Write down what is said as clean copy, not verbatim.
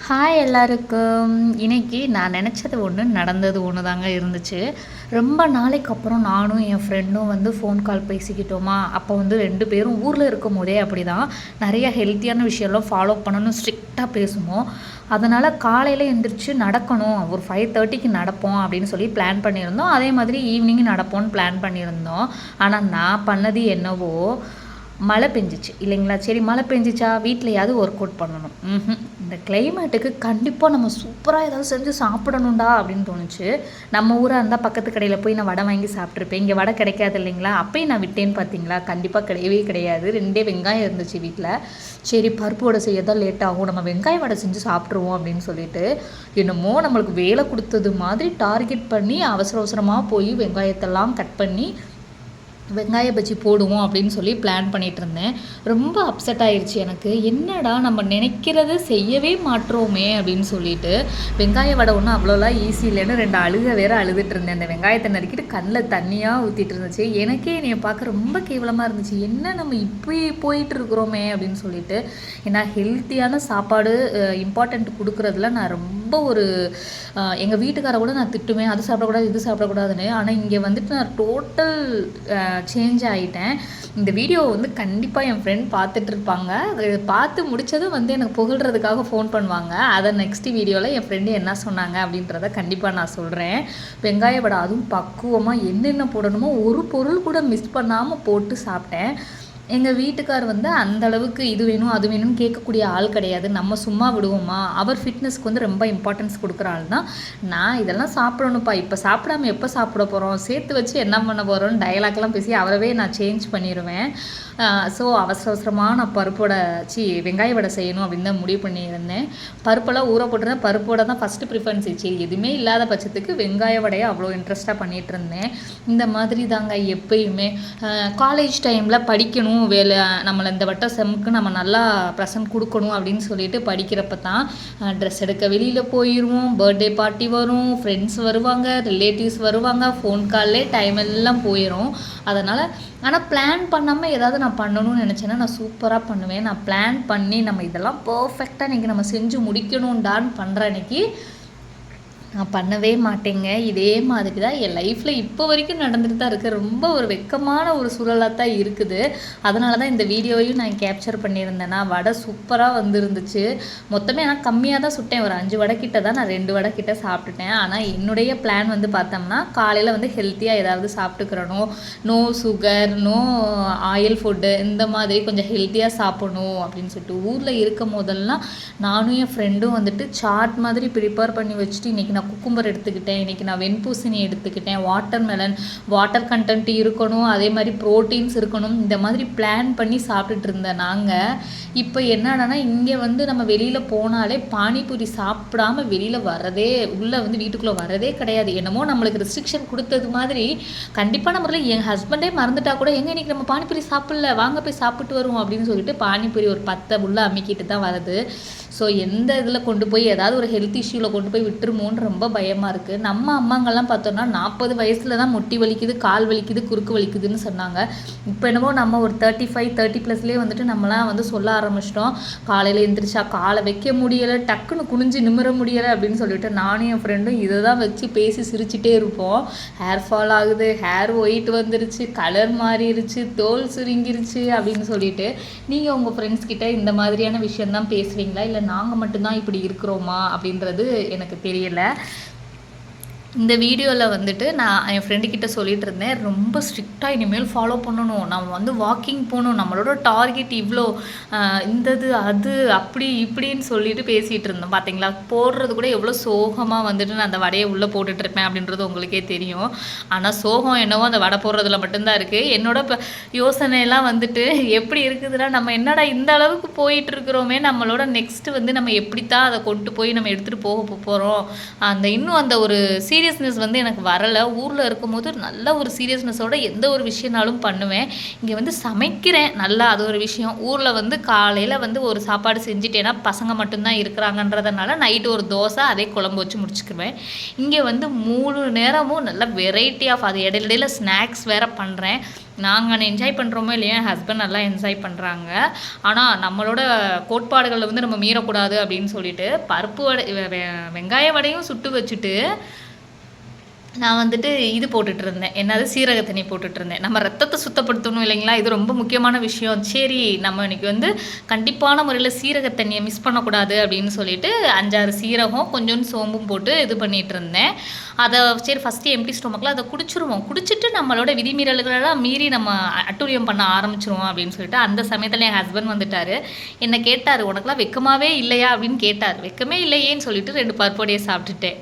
Hi எல்லாருக்கும். இன்னைக்கு நான் நினச்சது ஒன்று, நடந்தது ஒன்று தாங்க இருந்துச்சு. ரொம்ப நாளைக்கு அப்புறம் நானும் என் ஃப்ரெண்டும் ஃபோன் கால் பேசிக்கிட்டோமா, அப்போ 2 பேரும் ஊரில் இருக்கும் போதே அப்படி தான் நிறைய ஹெல்த்தியான விஷயம்லாம் ஃபாலோ பண்ணணும் ஸ்ட்ரிக்டாக பேசுவோம். அதனால் காலையில் எழுந்திரிச்சு நடக்கணும், ஒரு 5:30க்கு நடப்போம் அப்படின்னு சொல்லி பிளான் பண்ணியிருந்தோம். அதே மாதிரி ஈவினிங் நடப்போம்னு பிளான் பண்ணியிருந்தோம். ஆனால் நான் பண்ணது என்னவோ, மழை பெஞ்சிச்சு இல்லைங்களா? சரி, மழை பெஞ்சிச்சா வீட்லையாவது ஒர்க் அவுட் பண்ணணும். இந்த கிளைமேட்டுக்கு கண்டிப்பாக நம்ம சூப்பராக ஏதாவது செஞ்சு சாப்பிடணும்டா அப்படின்னு தோணுச்சு. நம்ம ஊராக இருந்தால் பக்கத்து கடையில் போய் நான் வடை வாங்கி சாப்பிட்ருப்பேன். இங்கே வடை கிடைக்காது இல்லைங்களா? அப்பயும் நான் விட்டேன்னு பார்த்தீங்களா? கண்டிப்பாக கிடையவே கிடையாது. 2 வெங்காயம் இருந்துச்சு வீட்டில். சரி, பருப்பு வடை செய்ய தான் லேட் ஆகும், நம்ம வெங்காய வடை செஞ்சு சாப்பிட்ருவோம் அப்படின்னு சொல்லிட்டு, என்னமோ நம்மளுக்கு வேலை கொடுத்தது மாதிரி டார்கெட் பண்ணி அவசர அவசரமாக போய் வெங்காயத்தெல்லாம் கட் பண்ணி வெங்காய பஜ்ஜி போடுவோம் அப்படின்னு சொல்லி பிளான் பண்ணிகிட்டு இருந்தேன். ரொம்ப அப்செட் ஆயிடுச்சு எனக்கு. என்னடா நம்ம நினைக்கிறது செய்யவே மாட்டோமே அப்படின்னு சொல்லிட்டு, வெங்காய வடை ஒன்றும் அவ்வளோலாம் ஈஸி இல்லைன்னு 2 அழுக வேறு அழுதுட்டு இருந்தேன். அந்த வெங்காயத்தை நறுக்கிட்டு கண்ணில் தண்ணியாக ஊற்றிட்டு இருந்துச்சு. எனக்கே என்னைய பார்க்க ரொம்ப கேவலமாக இருந்துச்சு. என்ன நம்ம இப்படி போயிட்டு இருக்கிறோமே அப்படின்னு சொல்லிட்டு. ஏன்னா ஹெல்த்தியான சாப்பாடு இம்பார்ட்டண்ட் கொடுக்குறதுல நான் ரொம்ப ஒரு எங்கள் வீட்டுக்கார கூட நான் திட்டுவேன், அது சாப்பிடக்கூடாது இது சாப்பிடக்கூடாதுன்னு. ஆனால் இங்கே நான் டோட்டல் சேஞ்ச் ஆகிட்டேன். இந்த வீடியோ கண்டிப்பாக என் ஃப்ரெண்ட் பார்த்துட்டு இருப்பாங்க. பார்த்து முடித்ததும் எனக்கு புகழ்கிறதுக்காக ஃபோன் பண்ணுவாங்க. அதை நெக்ஸ்ட் வீடியோவில் என் ஃப்ரெண்டு என்ன சொன்னாங்க அப்படின்றத கண்டிப்பாக நான் சொல்கிறேன். வெங்காய வடை அதுவும் பக்குவமாக என்னென்ன போடணுமோ ஒரு பொருள் கூட மிஸ் பண்ணாமல் போட்டு சாப்பிட்டேன். எங்கள் வீட்டுக்கார் அந்த அளவுக்கு இது வேணும் அது வேணும்னு கேட்கக்கூடிய ஆள் கிடையாது. நம்ம சும்மா விடுவோமா? அவர் ஃபிட்னஸ்க்கு ரொம்ப இம்பார்ட்டன்ஸ் கொடுக்குற ஆள் தான். நான் இதெல்லாம் சாப்பிடணும்ப்பா, இப்போ சாப்பிடாம எப்போ சாப்பிட போகிறோம், சேர்த்து வச்சு என்ன பண்ண போகிறோன்னு டயலாக்லாம் பேசி அவரவே நான் சேஞ்ச் பண்ணிடுவேன். ஸோ அவசர அவசரமாக நான் பருப்போட வெங்காய வடை செய்யணும் அப்படின்னு தான் முடிவு பண்ணியிருந்தேன். பருப்பெல்லாம் ஊற போட்டுருந்தேன். பருப்போட தான் ஃபஸ்ட்டு ப்ரிஃபரன்ஸ். சரி, எதுவுமே இல்லாத பட்சத்துக்கு வெங்காய வடையை அவ்வளோ இன்ட்ரெஸ்ட்டாக பண்ணிகிட்டு இருந்தேன். இந்த மாதிரி தாங்க எப்பயுமே காலேஜ் டைமில் படிக்கணும், வேலை நம்மளை இந்த வட்ட செம்முக்கு நம்ம நல்லா ப்ரெசன்ட் கொடுக்கணும் அப்படின்னு சொல்லிட்டு படிக்கிறப்ப தான் ட்ரெஸ் எடுக்க வெளியில் போயிடுவோம். பர்த்டே பார்ட்டி வரும், ஃப்ரெண்ட்ஸ் வருவாங்க, ரிலேட்டிவ்ஸ் வருவாங்க, ஃபோன் கால்லே டைம் எல்லாம் போயிடும். அதனால் ஆனால் பிளான் பண்ணாமல் ஏதாவது நான் பண்ணணும்னு நினச்சேன்னா நான் சூப்பராக பண்ணுவேன். நான் பிளான் பண்ணி நம்ம இதெல்லாம் பர்ஃபெக்டாக இன்றைக்கி நம்ம செஞ்சு முடிக்கணும்டான்னு பண்ணுற அன்றைக்கி நான் பண்ணவே மாட்டேங்க. இதே மாதிரி தான் என் லைஃப்பில் இப்போ வரைக்கும் நடந்துட்டு தான் இருக்குது. ரொம்ப ஒரு வெக்கமான ஒரு சூழலாக தான் இருக்குது. அதனால தான் இந்த வீடியோவையும் நான் கேப்சர் பண்ணியிருந்தேன்னா. வடை சூப்பராக வந்துருந்துச்சு. மொத்தமே நான் கம்மியாக தான் சுட்டேன். ஒரு 5 வடை கிட்ட தான், நான் 2 வடை கிட்ட சாப்பிட்டுட்டேன். ஆனால் என்னுடைய பிளான் பார்த்தோம்னா காலையில் ஹெல்த்தியாக ஏதாவது சாப்பிட்டுக்கிறணும், no sugar, no oil food, இந்த மாதிரி கொஞ்சம் ஹெல்த்தியாக சாப்பிடணும் அப்படின்னு சொல்லிட்டு ஊரில் இருக்கும் போதெல்லாம் நானும் என் ஃப்ரெண்டும் சாட் மாதிரி ப்ரிப்பேர் பண்ணி வச்சுட்டு இன்றைக்கி குக்கும்பர் எடுத்துக்கிட்டேன், இன்றைக்கி நான் வெண்பூசணி எடுத்துக்கிட்டேன், வாட்டர்மெலன், வாட்டர் கண்டென்ட் இருக்கணும், அதே மாதிரி ப்ரோட்டீன்ஸ் இருக்கணும், இந்த மாதிரி பிளான் பண்ணி சாப்பிட்டுட்டு இருந்தேன் நாங்கள். இப்போ என்னன்னா இங்கே நம்ம வெளியில் போனாலே பானிபூரி சாப்பிடாம வெளியில் வரதே, உள்ளே வீட்டுக்குள்ளே வரதே கிடையாது. என்னமோ நம்மளுக்கு ரெஸ்ட்ரிக்ஷன் கொடுத்தது மாதிரி. கண்டிப்பாக நம்மள என் ஹஸ்பண்டே மறந்துட்டா கூட, எங்கே இன்றைக்கி நம்ம பானிபூரி சாப்பிடல, வாங்க போய் சாப்பிட்டு வருவோம் அப்படின்னு சொல்லிட்டு பானிபூரி ஒரு 10 உள்ள அமுக்கிட்டு தான் வருது. ஸோ எந்த இதில் கொண்டு போய் ஏதாவது ஒரு ஹெல்த் இஷ்யூவில் கொண்டு போய் விட்டுருமோன்னு ரொம்ப பயமாக இருக்குது. நம்ம அம்மாங்கெல்லாம் பார்த்தோன்னா 40 வயசில் தான் முட்டி வலிக்குது, கால் வலிக்குது, குறுக்கு வலிக்குதுன்னு சொன்னாங்க. இப்போ என்னமோ நம்ம ஒரு 35 30+ நம்மளாம் சொல்ல ஆரம்பிச்சிட்டோம். காலையில் எழுந்திரிச்சா காலை வைக்க முடியலை, டக்குன்னு குனிஞ்சு நிமிர முடியலை அப்படின்னு சொல்லிட்டு நானும் என் ஃப்ரெண்டும் இதை தான் வச்சு பேசி சிரிச்சிட்டே இருப்போம். ஹேர் ஃபால் ஆகுது, ஹேர் ஒயிட் வந்துருச்சு, கலர் மாறிடுச்சு, தோல் சுருங்கிருச்சு அப்படின்னு சொல்லிட்டு. நீங்கள் உங்கள் ஃப்ரெண்ட்ஸ் கிட்ட இந்த மாதிரியான விஷயந்தான் பேசுவீங்களா, இல்லை நாங்கள் மட்டும்தான் இப்படி இருக்கிறோமா அப்படின்றது எனக்கு தெரியலை. இந்த வீடியோவில் நான் என் ஃப்ரெண்டுக்கிட்ட சொல்லிகிட்டு இருந்தேன், ரொம்ப ஸ்ட்ரிக்டாக இனிமேல் ஃபாலோ பண்ணணும், நம்ம வாக்கிங் போகணும், நம்மளோட டார்கெட் இவ்வளோ, இந்தது அது அப்படி இப்படின்னு சொல்லிட்டு பேசிகிட்டு இருந்தோம். பார்த்தீங்களா, போடுறது கூட எவ்வளோ சோகமாக நான் அந்த வடையை உள்ளே போட்டுட்ருப்பேன் அப்படின்றது உங்களுக்கே தெரியும். ஆனால் சோகம் என்னவோ அந்த வடை போடுறதுல மட்டும்தான் இருக்குது. என்னோட இப்போ யோசனையெல்லாம் எப்படி இருக்குதுன்னா, நம்ம என்னடா இந்த அளவுக்கு போயிட்டுருக்குறோமே, நம்மளோட நெக்ஸ்ட்டு நம்ம எப்படித்தான் அதை கொண்டு போய் நம்ம எடுத்துகிட்டு போக போகிறோம், இன்னும் அந்த ஒரு சீரியஸ்னஸ் வந்து எனக்கு வரலை. ஊரில் இருக்கும்போது நல்ல ஒரு சீரியஸ்னஸோட எந்த ஒரு விஷயம்னாலும் பண்ணுவேன். இங்கே வந்து சமைக்கிறேன் நல்லா, அது ஒரு விஷயம். ஊரில் வந்து காலையில் வந்து ஒரு சாப்பாடு செஞ்சுட்டேன்னா பசங்க மட்டும்தான் இருக்கிறாங்கன்றதுனால நைட்டு ஒரு தோசை அதே குழம்பு வச்சு முடிச்சுக்குவேன். இங்கே வந்து 3 நேரமும் நல்ல வெரைட்டி ஆஃப் அது இடையில ஸ்நாக்ஸ் வேறு பண்ணுறேன். நாங்கள் என்ஜாய் பண்ணுறோமோ இல்லையா, என் ஹஸ்பண்ட் நல்லா என்ஜாய் பண்ணுறாங்க. ஆனால் நம்மளோட கோட்பாடுகளை வந்து நம்ம மீறக்கூடாது அப்படின்னு சொல்லிட்டு பருப்பு வடை வெங்காய வடையும் சுட்டு வச்சுட்டு நான் வந்துட்டு இது போட்டுட்டு இருந்தேன். என்னது சீரக தண்ணி போட்டுட்டு இருந்தேன். நம்ம ரத்தத்தை சுத்தப்படுத்தணும் இல்லைங்களா, இது ரொம்ப முக்கியமான விஷயம். சரி நம்ம இன்னைக்கு வந்து கண்டிப்பான முறையில் சீரக தண்ணியை மிஸ் பண்ணக்கூடாது அப்படின்னு சொல்லிட்டு 5-6 சீரகம் கொஞ்சோண்டு சோம்பும் போட்டு இது பண்ணிட்டு இருந்தேன். அதை சரி ஃபஸ்ட்டு எம்டி ஸ்டொமக்கில் அதை குடிச்சிருவோம், குடிச்சிட்டு நம்மளோட விதிமீறல்களெல்லாம் மீறி நம்ம அட்டூழியம் பண்ண ஆரம்பிச்சிருவோம் அப்படின்னு சொல்லிட்டு அந்த சமயத்தில் என் ஹஸ்பண்ட் வந்துட்டார். என்னை கேட்டார், உனக்குலாம் வெக்கமாவே இல்லையா அப்படின்னு கேட்டார். வெக்கமே இல்லையேன்னு சொல்லிட்டு 2 பருப்பொடியை சாப்பிட்டுட்டேன்.